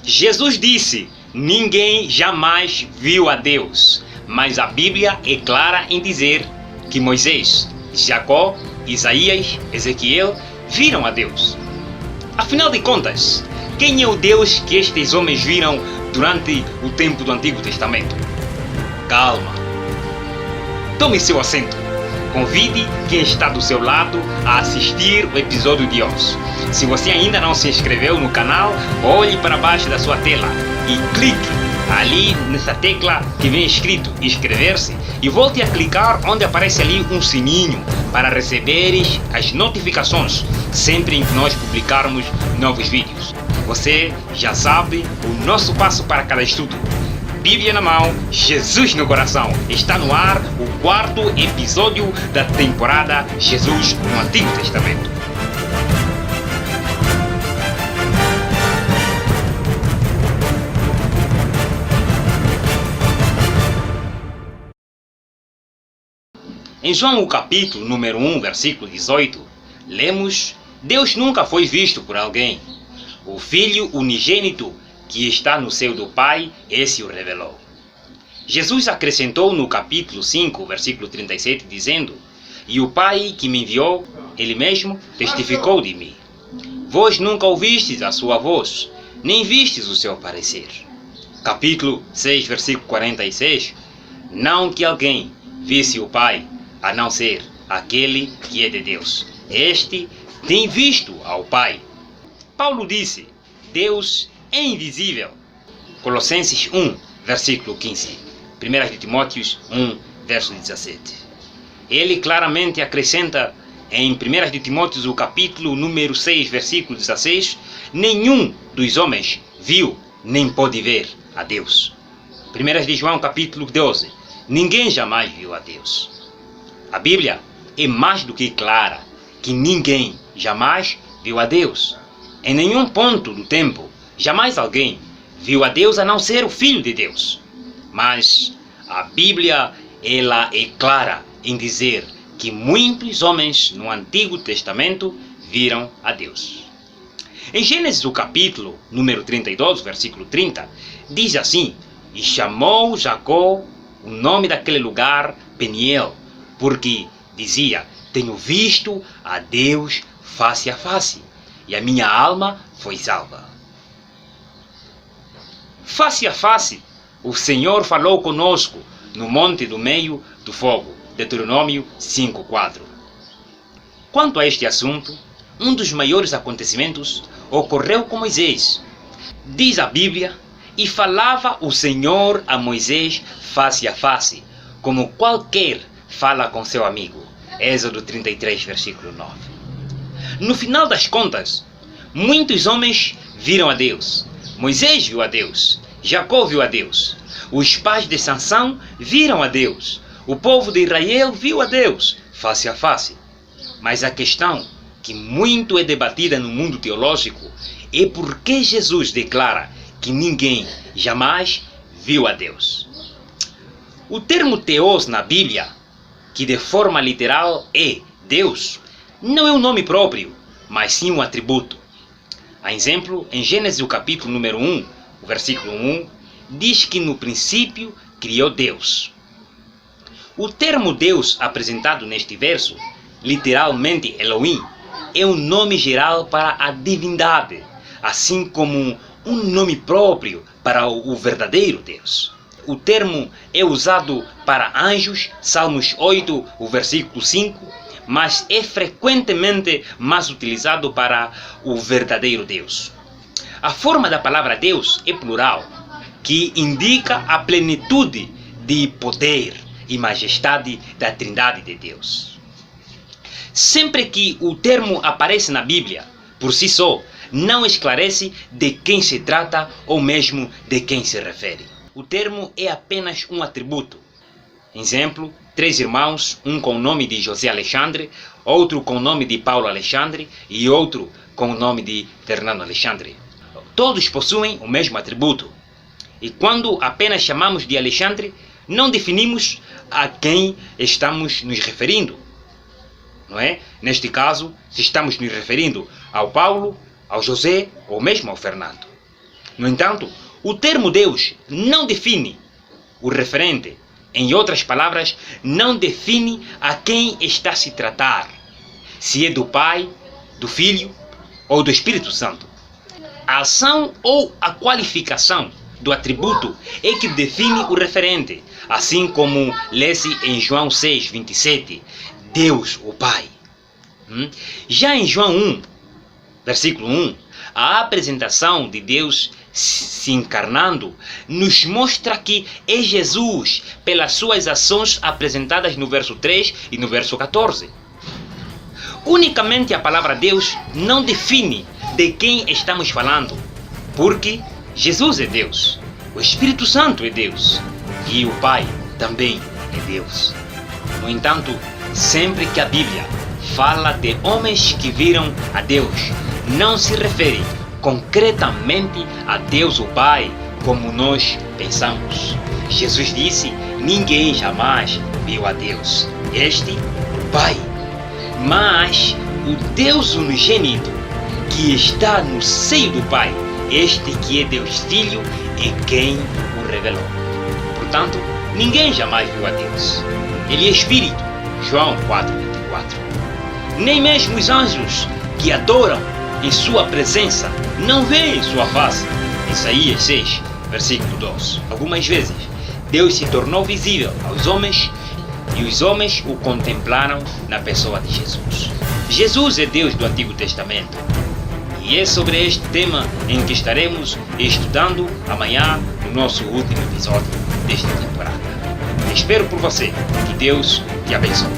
Jesus disse: ninguém jamais viu a Deus, mas a Bíblia é clara em dizer que Moisés, Jacó, Isaías, Ezequiel viram a Deus. Afinal de contas, quem é o Deus que estes homens viram durante o tempo do Antigo Testamento? Calma. Tome seu assento. Convide quem está do seu lado a assistir o episódio de hoje. Se você ainda não se inscreveu no canal, olhe para baixo da sua tela e clique ali nessa tecla que vem escrito inscrever-se e volte a clicar onde aparece ali um sininho para receberes as notificações sempre em que nós publicarmos novos vídeos. Você já sabe o nosso passo para cada estudo. Bíblia na mão, Jesus no coração. Está no ar o 4º episódio da temporada Jesus no Antigo Testamento. Em João, o capítulo número 1, versículo 18, lemos: Deus nunca foi visto por alguém. O Filho unigênito que está no seio do Pai, esse o revelou. Jesus acrescentou no capítulo 5, versículo 37, dizendo: E o Pai que me enviou, Ele mesmo testificou de mim. Vós nunca ouvistes a sua voz, nem vistes o seu parecer. Capítulo 6, versículo 46, não que alguém visse o Pai, a não ser aquele que é de Deus. Este tem visto ao Pai. Paulo disse: Deus é invisível. Colossenses 1, versículo 15. 1 de Timóteo 1, verso 17. Ele claramente acrescenta em 1 de Timóteo, o capítulo número 6, versículo 16, nenhum dos homens viu, nem pode ver a Deus. 1 de João, capítulo 12, ninguém jamais viu a Deus. A Bíblia é mais do que clara que ninguém jamais viu a Deus. Em nenhum ponto do tempo, jamais alguém viu a Deus a não ser o Filho de Deus. Mas a Bíblia, ela é clara em dizer que muitos homens no Antigo Testamento viram a Deus. Em Gênesis, o capítulo número 32, versículo 30, diz assim: E chamou Jacó o nome daquele lugar Peniel, porque dizia: tenho visto a Deus face a face, e a minha alma foi salva. Face a face, o Senhor falou conosco no monte do meio do fogo. Deuteronômio 5:4. Quanto a este assunto, um dos maiores acontecimentos ocorreu com Moisés. Diz a Bíblia: e falava o Senhor a Moisés face a face, como qualquer fala com seu amigo. Êxodo 33, versículo 9. No final das contas, muitos homens viram a Deus. Moisés viu a Deus. Jacó viu a Deus. Os pais de Sansão viram a Deus. O povo de Israel viu a Deus, face a face. Mas a questão que muito é debatida no mundo teológico é por que Jesus declara que ninguém jamais viu a Deus. O termo Theos na Bíblia, que de forma literal é Deus, não é um nome próprio, mas sim um atributo. A exemplo, em Gênesis, o capítulo número 1, o versículo 1, diz que no princípio criou Deus. O termo Deus apresentado neste verso, literalmente Elohim, é um nome geral para a divindade, assim como um nome próprio para o verdadeiro Deus. O termo é usado para anjos, Salmos 8, o versículo 5, mas é frequentemente mais utilizado para o verdadeiro Deus. A forma da palavra Deus é plural, que indica a plenitude de poder e majestade da Trindade de Deus. Sempre que o termo aparece na Bíblia, por si só, não esclarece de quem se trata ou mesmo de quem se refere. O termo é apenas um atributo. Exemplo, 3 irmãos, um com o nome de José Alexandre, outro com o nome de Paulo Alexandre e outro com o nome de Fernando Alexandre. Todos possuem o mesmo atributo. E quando apenas chamamos de Alexandre, não definimos a quem estamos nos referindo. Não é? Neste caso, se estamos nos referindo ao Paulo, ao José ou mesmo ao Fernando. No entanto, o termo Deus não define o referente. Em outras palavras, não define a quem está a se tratar. Se é do Pai, do Filho ou do Espírito Santo. A ação ou a qualificação do atributo é que define o referente, assim como lê-se em João 6, 27, Deus, o Pai. Já em João 1, versículo 1, a apresentação de Deus se encarnando nos mostra que é Jesus pelas suas ações apresentadas no verso 3 e no verso 14. Unicamente a palavra Deus não define de quem estamos falando, porque Jesus é Deus, o Espírito Santo é Deus e o Pai também é Deus. No entanto, sempre que a Bíblia fala de homens que viram a Deus, não se refere concretamente a Deus o Pai, como nós pensamos. Jesus disse: ninguém jamais viu a Deus, este o Pai. Mas o Deus unigênito que está no seio do Pai, este que é Deus Filho, é quem o revelou. Portanto, ninguém jamais viu a Deus. Ele é Espírito, João 4:24. Nem mesmo os anjos que adoram em sua presença não veem sua face. Isaías 6, versículo 2. Algumas vezes, Deus se tornou visível aos homens e os homens o contemplaram na pessoa de Jesus. Jesus é Deus do Antigo Testamento. E é sobre este tema em que estaremos estudando amanhã no nosso último episódio desta temporada. Espero por você. Que Deus te abençoe.